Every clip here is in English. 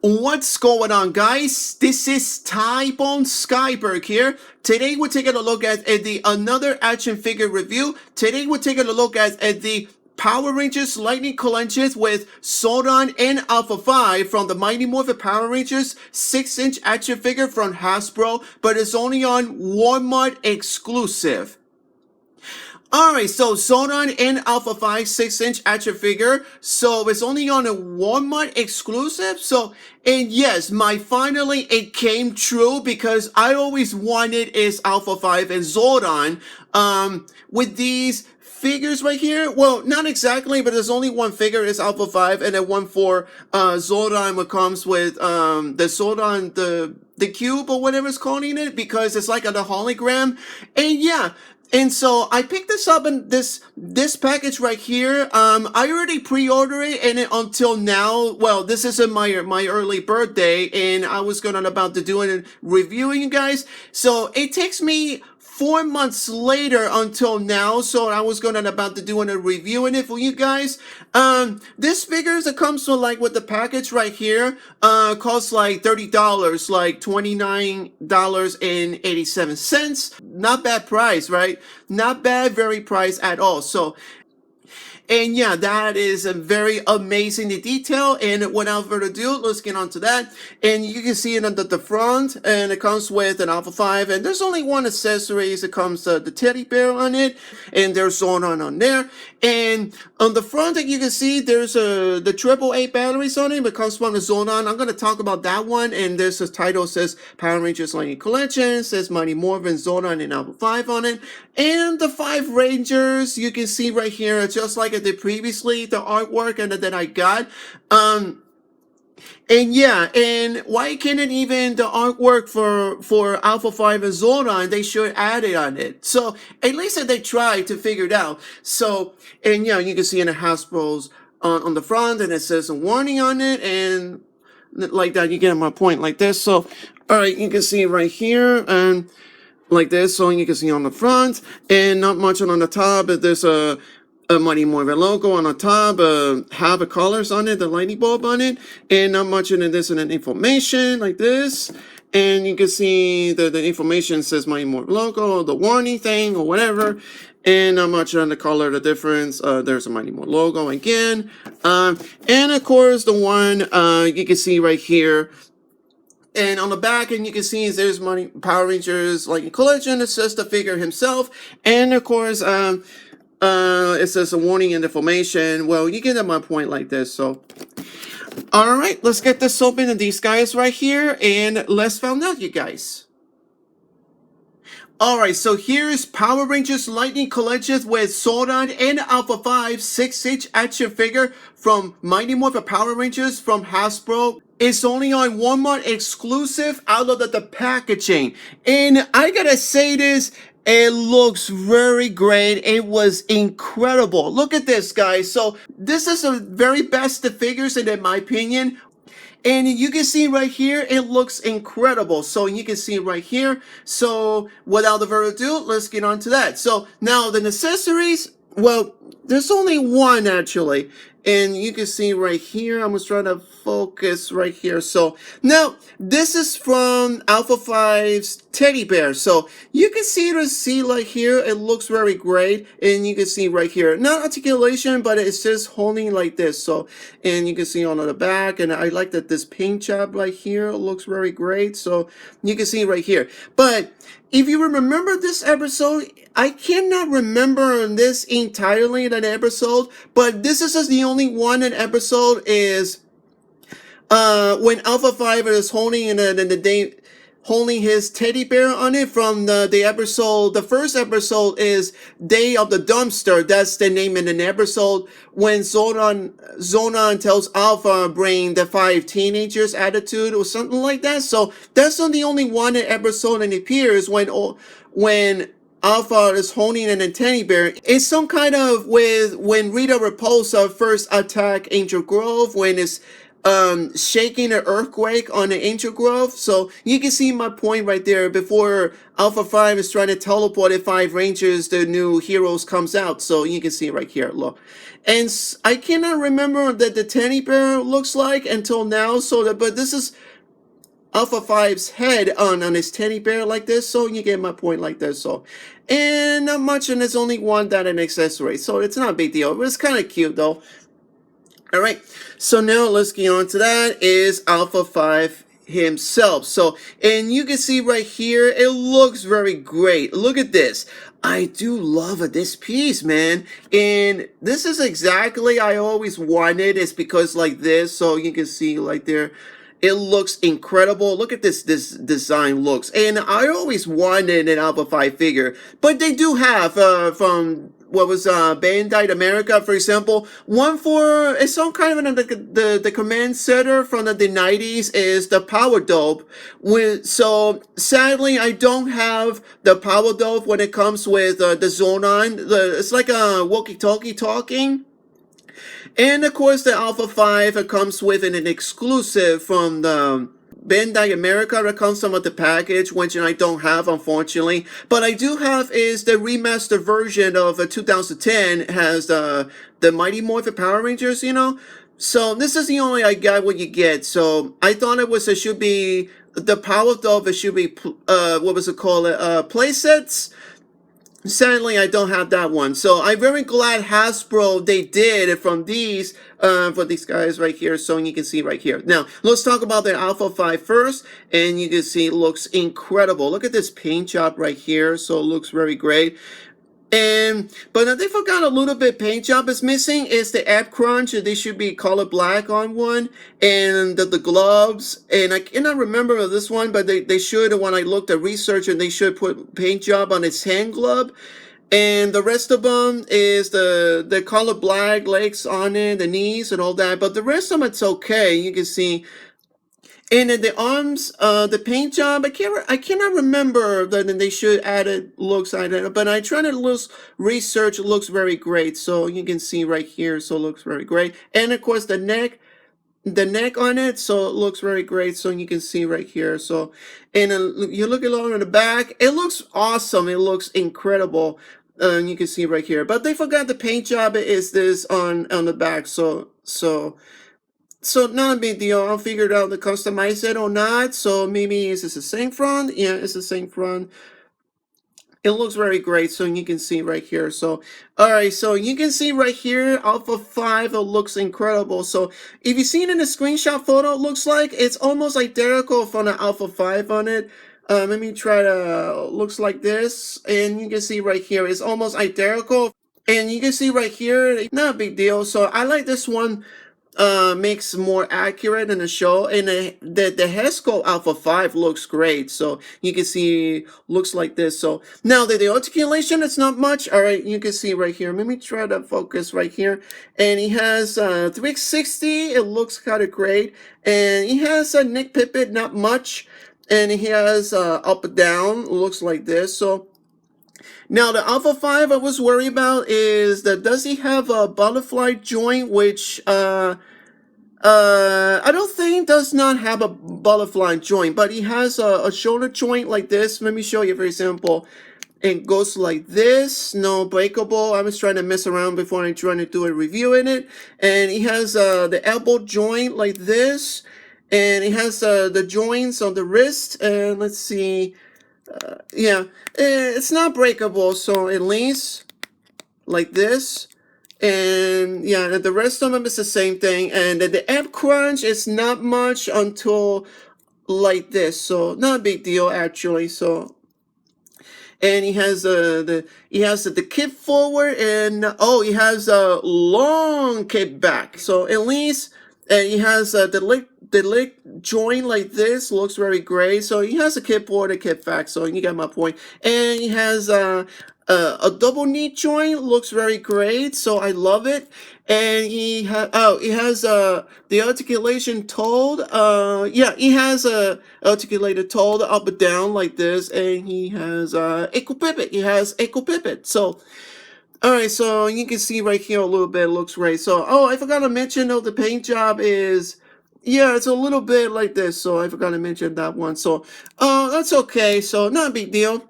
What's going on, guys? This is Tybone Skyberg here. Today we're taking a look at the another action figure review. Today we're taking a look at the Power Rangers Lightning Collections with Zordon and Alpha 5 from the Mighty Morphin Power Rangers 6-inch action figure from Hasbro, but it's only on Walmart exclusive. Alright, so Zordon and Alpha 5 6-inch action figure. So it's only on a Walmart exclusive. So, and yes, finally it came true because I always wanted is Alpha 5 and Zordon. With these figures right here, well, not exactly, but there's only one figure is Alpha 5 and then one for Zordon, what comes with the Zordon, the cube or whatever it's calling it, because it's like a hologram. And yeah, and so I picked this up in this package right here. I already pre-ordered it, and until now, well, this isn't my early birthday, and I was about to do it reviewing you guys. So it takes me 4 months later until now, so I was about to do a review in it for you guys. This figures that comes with the package right here, costs like $30, like $29.87. Not bad price, right? Not bad, very price at all. So, and yeah, that is a very amazing detail. And without further ado, let's get on to that. And you can see it on the front, and it comes with an Alpha 5. And there's only one accessories. It comes the teddy bear on it, and there's Zordon on there. And on the front, you can see there's the AAA batteries on it. It comes from the Zordon. I'm going to talk about that one. And there's a title says Power Rangers Lightning Collection. Says Mighty Morphin, Zordon, and Alpha 5 on it. And the 5 Rangers, you can see right here, just like I did previously, the artwork and that I got. And yeah, and why can't it even the artwork for Alpha 5 and Zordon, they should add it on it. So at least they tried to figure it out. So, and yeah, you can see in the Hasbro's on the front, and it says a warning on it, and like that, you get my point like this. So, all right, you can see right here, and like this, so you can see on the front, and not much on the top, but there's a Mighty Morphin logo on the top, have the colors on it, the lightning bulb on it, and not much in this and information like this. And you can see the information says Mighty Morphin logo, the warning thing or whatever, and not much on the color, the difference. There's a Mighty Morphin logo again, and of course the one you can see right here. And on the back, and you can see there's Power Rangers Lightning Collection. It says the figure himself, and of course it says a warning and information. Well, you get at my point like this. So, all right, let's get this open, and these guys right here, and let's find out, you guys. Alright, so here's Power Rangers Lightning Collections with Zordon and Alpha 5 6-inch action figure from Mighty Morphin Power Rangers from Hasbro. It's only on Walmart exclusive out of the packaging. And I gotta say this, it looks very great. It was incredible. Look at this, guys. So this is the very best of figures in my opinion. And you can see right here, it looks incredible. So you can see right here. So without further ado, let's get on to that. So now the accessories, well, there's only one actually. And you can see right here, I'm just trying to focus right here. So now this is from Alpha 5's teddy bear. So you can see like here, it looks very great. And you can see right here, not articulation, but it's just holding like this. So, and you can see on the back, and I like that this pink job right here looks very great. So you can see right here. But if you remember this episode, I cannot remember this entirely in an episode, but this is just the only one in episode is when Alpha 5 is holding holding his teddy bear on it from the episode. The first episode is Day of the Dumpster. That's the name in an episode when Zordon tells Alpha bring the 5 teenagers attitude or something like that. So that's not the only one in episode, and it appears when Alpha is holding an teddy bear. It's some kind of when Rita Repulsa first attacked Angel Grove, when it's shaking an earthquake on the Angel Grove. So you can see my point right there. Before Alpha 5 is trying to teleport at 5 Rangers, the new heroes comes out. So you can see right here, look. And I cannot remember that the teddy bear looks like until now. So that, but this is Alpha 5's head on his teddy bear like this, so you get my point like this. So, and not much, and there's only one that an accessory, so it's not a big deal, but it's kind of cute though. All right, so now let's get on to that is Alpha 5 himself. So, and you can see right here, it looks very great. Look at this. I do love this piece, man. And this is exactly I always wanted. It's because like this, so you can see like there, it looks incredible. Look at this design looks. And I always wanted an Alpha 5 figure, but they do have from what was Bandai America, for example, one for it's some kind of the command center from the 90s is the Power Dope. So sadly, I don't have the Power Dope when it comes with the Zordon. It's like a walkie-talkie talking. And of course, the Alpha 5 comes with an exclusive from the Bandai America that comes with the package, which I don't have, unfortunately. But I do have is the remastered version of 2010 has the Mighty Morphin Power Rangers, you know. So this is the only I got what you get. So I thought it should be the Power Dove. It should be what was it called? Play sets. Sadly, I don't have that one. So I'm very glad Hasbro they did it from these for these guys right here. So you can see right here. Now let's talk about the Alpha 5 first, and you can see it looks incredible. Look at this paint job right here. So it looks very great. But they forgot a little bit paint job is missing is the ab crunch. They should be color black on one, and the gloves, and I cannot remember this one, but they should, when I looked at research, and they should put paint job on its hand glove. And the rest of them is the color black legs on it, the knees and all that, but the rest of them it's okay. You can see. And then the arms, the paint job, I cannot remember that they should add it looks like that, but I tried to look research, it looks very great. So you can see right here, so it looks very great. And of course the neck on it, so it looks very great. So you can see right here. So, and you look along in the back, it looks awesome. It looks incredible. You can see right here, but they forgot the paint job is this on the back. So not a big deal. I'll figure it out to customize it or not. So maybe is this the same front? Yeah, it's the same front. It looks very great. So you can see right here. So, all right. So you can see right here, Alpha 5, it looks incredible. So if you've seen in the screenshot photo, it looks like it's almost identical from the Alpha 5 on it. Let me try to, looks like this. And you can see right here, it's almost identical. And you can see right here, not a big deal. So I like this one. Makes more accurate in the show, and the Hasbro Alpha 5 looks great. So you can see looks like this. So now the articulation, it's not much. All right, you can see right here. Let me try to focus right here. And he has 360. It looks kind of great. And he has a neck pipet, not much. And he has up and down. Looks like this. So. Now the Alpha 5 I was worried about is that does he have a butterfly joint, which I don't think does not have a butterfly joint, but he has a shoulder joint like this. Let me show you, for example. It goes like this, no breakable. I was trying to mess around before I trying to do a review in it. And he has the elbow joint like this, and he has the joints on the wrist. And let's see. Yeah, it's not breakable, so at least like this. And yeah, the rest of them is the same thing. And the ab crunch is not much until like this, so not a big deal actually. So, and he has the kick forward, and oh, he has a long kick back. So at least, and he has the leg joint like this, looks very great. So he has a kick forward, a kick back. So you get my point. And he has a double knee joint, looks very great. So I love it. And he has the articulation told. Yeah, he has a articulated told up and down like this, and he has equal pivot. He has equal pivot. So. Alright, so you can see right here a little bit, it looks great. So, oh, I forgot to mention, though, the paint job is Yeah, it's a little bit like this, so I forgot to mention that one. So, that's okay. So, not a big deal.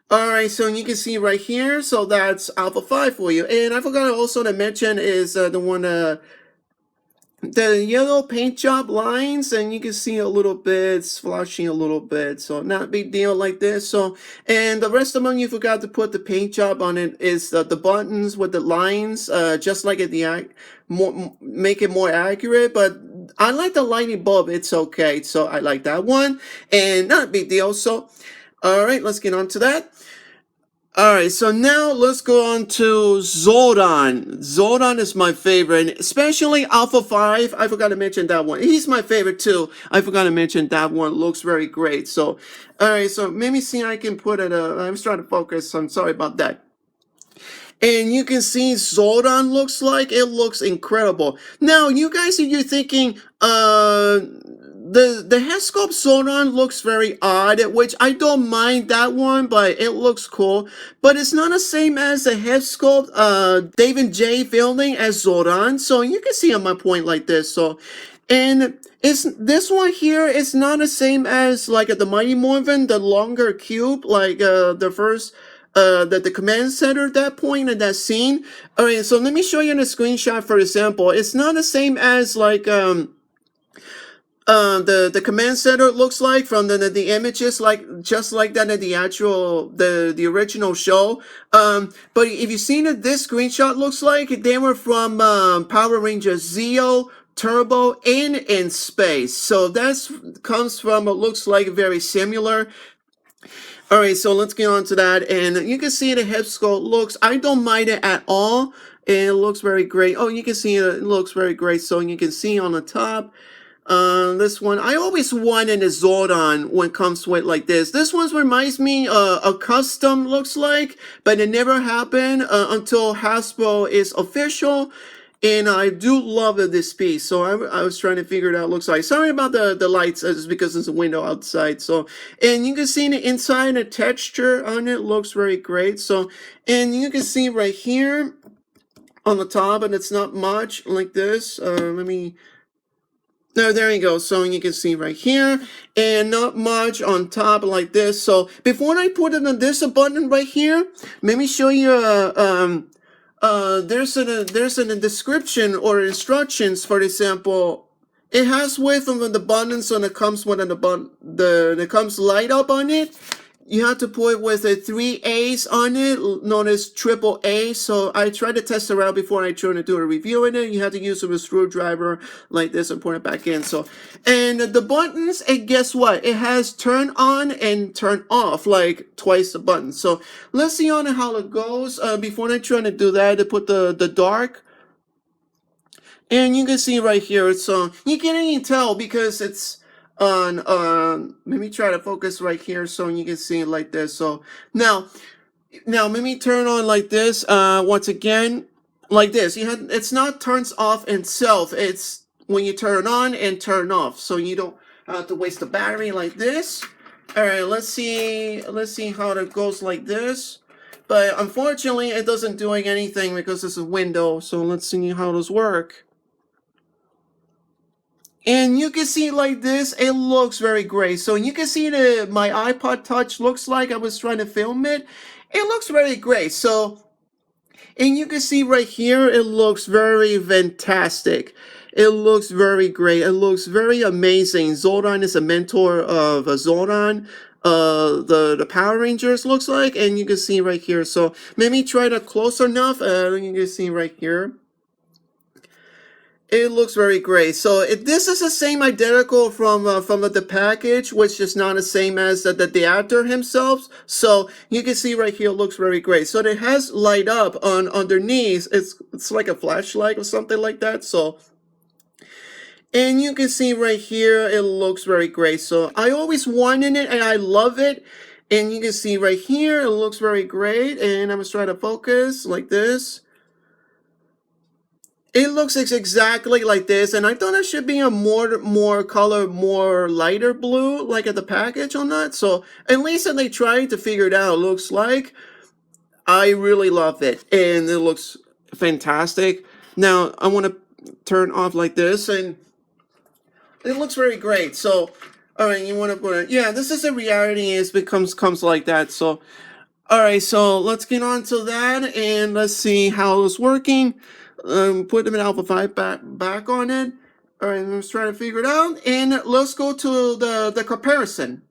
All right, so you can see right here. So that's Alpha 5 for you. And I forgot also to mention is the one the yellow paint job lines, and you can see a little bit splashing a little bit, so not a big deal like this. So, and the rest of them you forgot to put the paint job on it is the buttons with the lines, just like at the more make it more accurate. But I like the lightning bulb, it's okay, so I like that one, and not a big deal. So all right, let's get on to that. All right, so now let's go on to Zordon. Zordon is my favorite, especially Alpha 5. I forgot to mention that one. He's my favorite too. I forgot to mention that one. Looks very great. So, all right, so maybe see I can put it, I was trying to focus, so I'm sorry about that. And you can see Zordon looks like it looks incredible. Now, you guys, if you're thinking, the head sculpt Zordon looks very odd, which I don't mind that one, but it looks cool. But it's not the same as the head sculpt, David J. building as Zordon. So you can see on my point like this. So, and it's this one here is not the same as like the Mighty Morphin, the longer cube, like the first the command center at that point in that scene. All right, so let me show you in a screenshot for example. It's not the same as like the command center looks like from the images, like just like that in the actual the original show. But if you've seen it, this screenshot looks like they were from Power Rangers Zeo, Turbo, and in space. So that's comes from, it looks like very similar. All right, so let's get on to that. And you can see the head sculpt looks, I don't mind it at all. It looks very great. Oh, you can see it looks very great. So you can see on the top, this one, I always wanted a Zordon when it comes with like this. This one reminds me a custom looks like, but it never happened until Hasbro is official. And I do love this piece, so I was trying to figure it out. Looks like, sorry about the lights, it's because there's a window outside. So, and you can see the inside, the texture on it looks very great. So, and you can see right here on the top, and it's not much like this. Let me. No, there you go. So you can see right here, and not much on top like this. So before I put it on this button right here, let me show you there's a description or instructions. For example, it has width of the buttons, and it comes with it comes light up on it. You have to put with a 3 A's on it, known as triple A. So I tried to test it out before I tried to do a review in it. You have to use a screwdriver like this and put it back in. So, and the buttons, and guess what? It has turn on and turn off, like twice the button. So let's see on how it goes. Before I try to do that, I put the dark. And you can see right here, it's you can't even tell because it's on let me try to focus right here so you can see it like this. So now let me turn on like this once again, like this. You have, it's not turns off itself, it's when you turn on and turn off, so you don't have to waste the battery like this. All right, let's see how it goes like this. But unfortunately it doesn't doing anything because it's a window. So let's see how those work. And you can see like this, it looks very great. So you can see my iPod Touch looks like I was trying to film it. It looks very great. So, and you can see right here, it looks very fantastic. It looks very great. It looks very amazing. Zordon is a mentor of Zordon. The Power Rangers looks like, and you can see right here. So maybe try to close enough. You can see right here. It looks very great. So this is the same identical from the package, which is not the same as the actor himself. So you can see right here, it looks very great. So it has light up on underneath. It's like a flashlight or something like that. So, and you can see right here, it looks very great. So I always wanted it and I love it. And you can see right here, it looks very great. And I'm just trying to focus like this. It looks exactly like this, and I thought it should be a more color, more lighter blue, like at the package on that. So at least they tried to figure it out. It looks like I really love it, and it looks fantastic. Now I want to turn off like this, and it looks very great. So, all right, you want to put it? Yeah, this is a reality. It comes like that. So, all right, so let's get on to that and let's see how it's working. Put them in Alpha 5 back on it. All right, let's try to figure it out. And let's go to the comparison.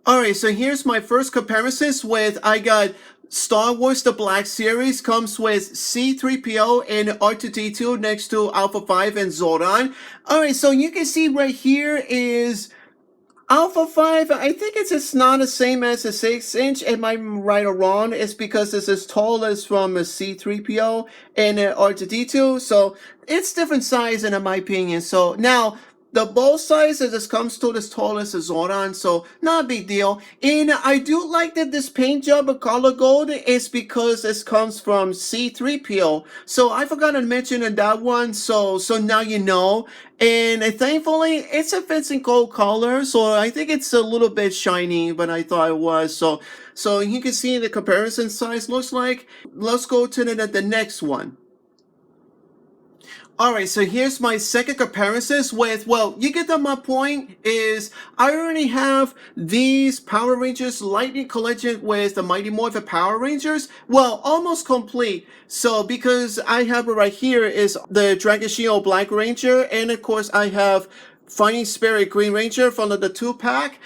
All right, so here's my first comparisons with, I got Star Wars The Black Series comes with C-3PO and R2-D2 next to Alpha 5 and Zordon. All right, so you can see right here is Alpha 5, I think it's not the same as a 6-inch. Am I right or wrong? It's because it's as tall as from a C-3PO and R2-D2. So it's different size in my opinion. So now, the both size it just comes to as tall as a Zordon, so not a big deal. And I do like that this paint job of color gold is because this comes from C-3PO. So I forgot to mention that one, so now you know. And thankfully, it's a fancy gold color, so I think it's a little bit shiny, but I thought it was. So you can see the comparison size looks like. Let's go to the next one. Alright, so here's my second comparisons with, well, you get my point, is I already have these Power Rangers Lightning Collection with the Mighty Morphin Power Rangers, well, almost complete. So, because I have it right here is the Dragon Shield Black Ranger, and of course I have Fighting Spirit Green Ranger from the 2-pack.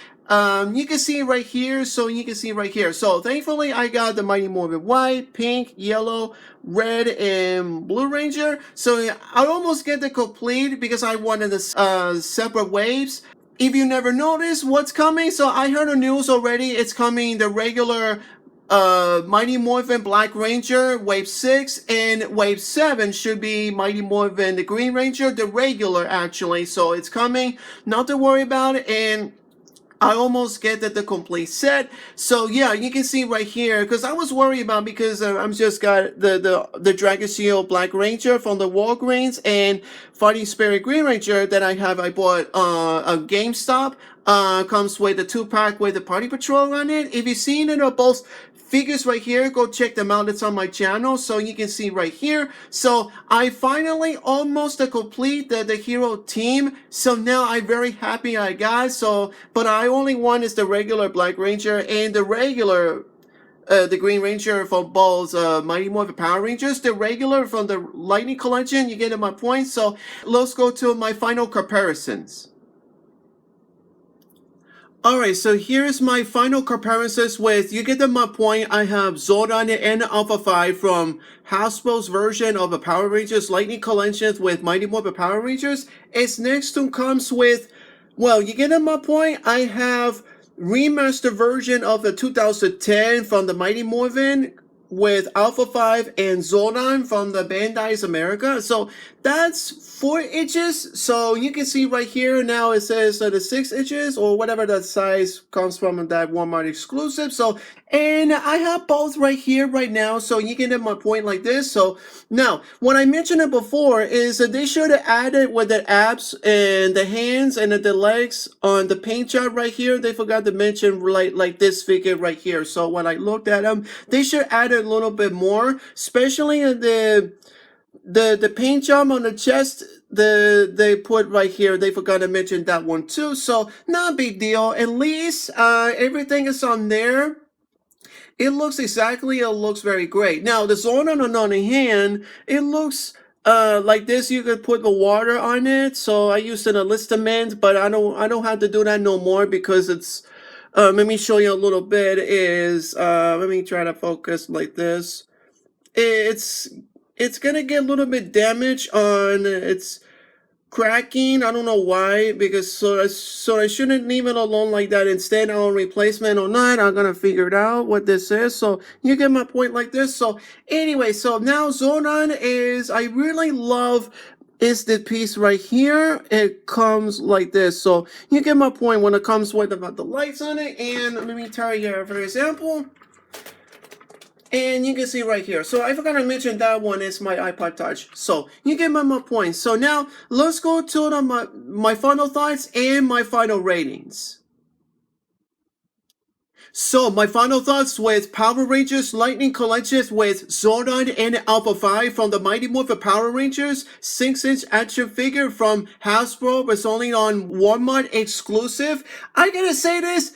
You can see right here, so you can see right here. So thankfully I got the Mighty Morphin White, Pink, Yellow, Red, and Blue Ranger. So I almost get the complete because I wanted the separate waves. If you never noticed what's coming, so I heard the news already. It's coming the regular Mighty Morphin Black Ranger, Wave 6, and Wave 7 should be Mighty Morphin the Green Ranger, the regular actually. So it's coming, not to worry about it, and I almost get the complete set. So yeah, you can see right here, because I was worried about, because I'm just got the Dragon Shield Black Ranger from the Walgreens and Fighting Spirit Green Ranger that I bought a GameStop. Comes with the 2-pack with the Party Patrol on it. If you've seen it or both figures right here, go check them out. It's on my channel, so you can see right here. So I finally almost complete the hero team. So now I'm very happy I got. So, but I only want is the regular Black Ranger and the regular the Green Ranger from both Mighty Morphin Power Rangers. The regular from the Lightning Collection, you get my point. So let's go to my final comparisons. Alright, so here's my final comparisons with, you get my point, I have Zordon and Alpha 5 from Hasbro's version of the Power Rangers Lightning Collection with Mighty Morphin Power Rangers. Its next one comes with, well, you get my point, I have remastered version of the 2010 from the Mighty Morphin with Alpha 5 and Zordon from the Bandai's America. So that's 4 inches. So you can see right here now it says the 6 inches or whatever that size comes from that Walmart exclusive. So, and I have both right here right now. So you can get my point like this. So now what I mentioned it before is that they should have added with the abs and the hands and the legs on the paint job right here. They forgot to mention like this figure right here. So when I looked at them, they should add a little bit more, especially in the paint job on the chest. They put right here, they forgot to mention that one too. So not a big deal. At least everything is on there. It looks very great. Now the Zordon on the other hand, it looks like this. You could put the water on it. So I used it a Listament, but I don't have to do that no more because it's let me show you a little bit. Let me try to focus like this. It's gonna get a little bit damaged on its cracking. I don't know why, because so I shouldn't leave it alone like that. Instead, on replacement or not, I'm gonna figure it out what this is. So you get my point like this. So anyway, so now Zordon is, I really love is the piece right here. It comes like this. So you get my point when it comes with about the lights on it. And let me tell you, for example. And you can see right here. So I forgot to mention that one is my iPod Touch. So you get my point. So now let's go to my final thoughts and my final ratings. So my final thoughts with Power Rangers Lightning Collections with Zordon and Alpha 5 from the Mighty Morphin Power Rangers 6-inch action figure from Hasbro, was only on Walmart exclusive. I gotta say this,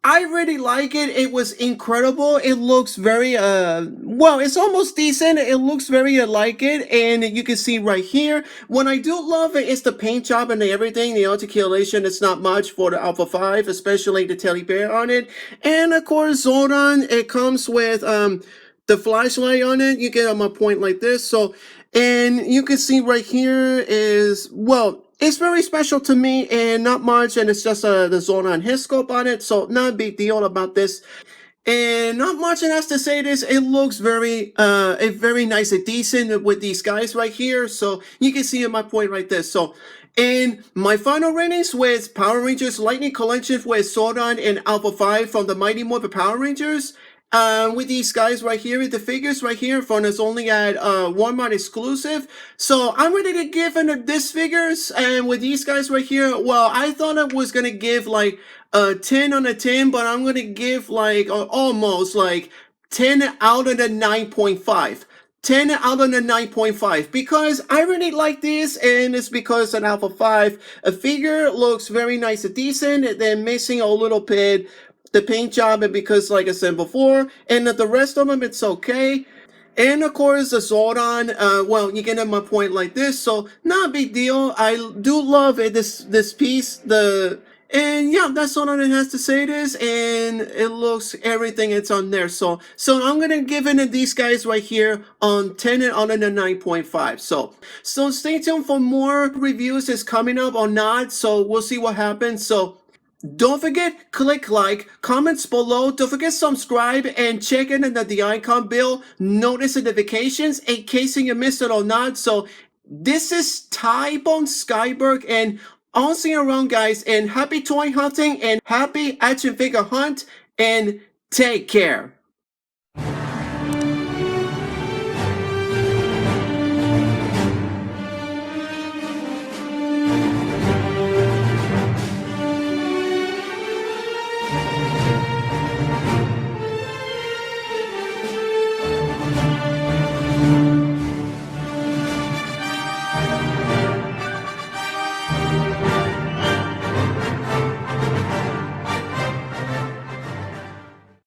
I really like it. It was incredible. It looks very, well, it's almost decent. It looks very like it. And you can see right here, what I do love it is the paint job and everything. The articulation is not much for the Alpha 5, especially the teddy bear on it. And of course, Zordon, it comes with, the flashlight on it. You get on my point like this. So, and you can see right here is, well, it's very special to me and not much, and it's just the Zordon his scope on it, so not a big deal about this. And not much else to say this. It looks very very nice and decent with these guys right here. So you can see in my point right there. So in my final ratings with Power Rangers Lightning Collection with Zordon and Alpha 5 from the Mighty Morphin Power Rangers. With these guys right here, with the figures right here, from us only at Walmart exclusive. So I'm ready to give this figures, and with these guys right here, well, I thought I was gonna give like a 10 on a 10, but I'm gonna give like almost like 10 out of the 9.5. 10 out of the 9.5 because I really like this, and it's because an Alpha 5 a figure looks very nice and decent. They're missing a little bit the paint job, and because like I said before, and the rest of them it's okay. And of course the Zordon, well, you get my point like this, so not a big deal. I do love it, this piece, and yeah, that's all it has to say this, and it looks everything it's on there. So I'm gonna give it these guys right here on 10 out of the 9.5. So stay tuned for more reviews is coming up or not. So we'll see what happens. So don't forget, click like, comments below, don't forget subscribe, and check in the icon bell, notice notifications in case you missed it or not. So this is Ty-Bone Skyberg, and I'll see you around, guys, and happy toy hunting and happy action figure hunt, and take care.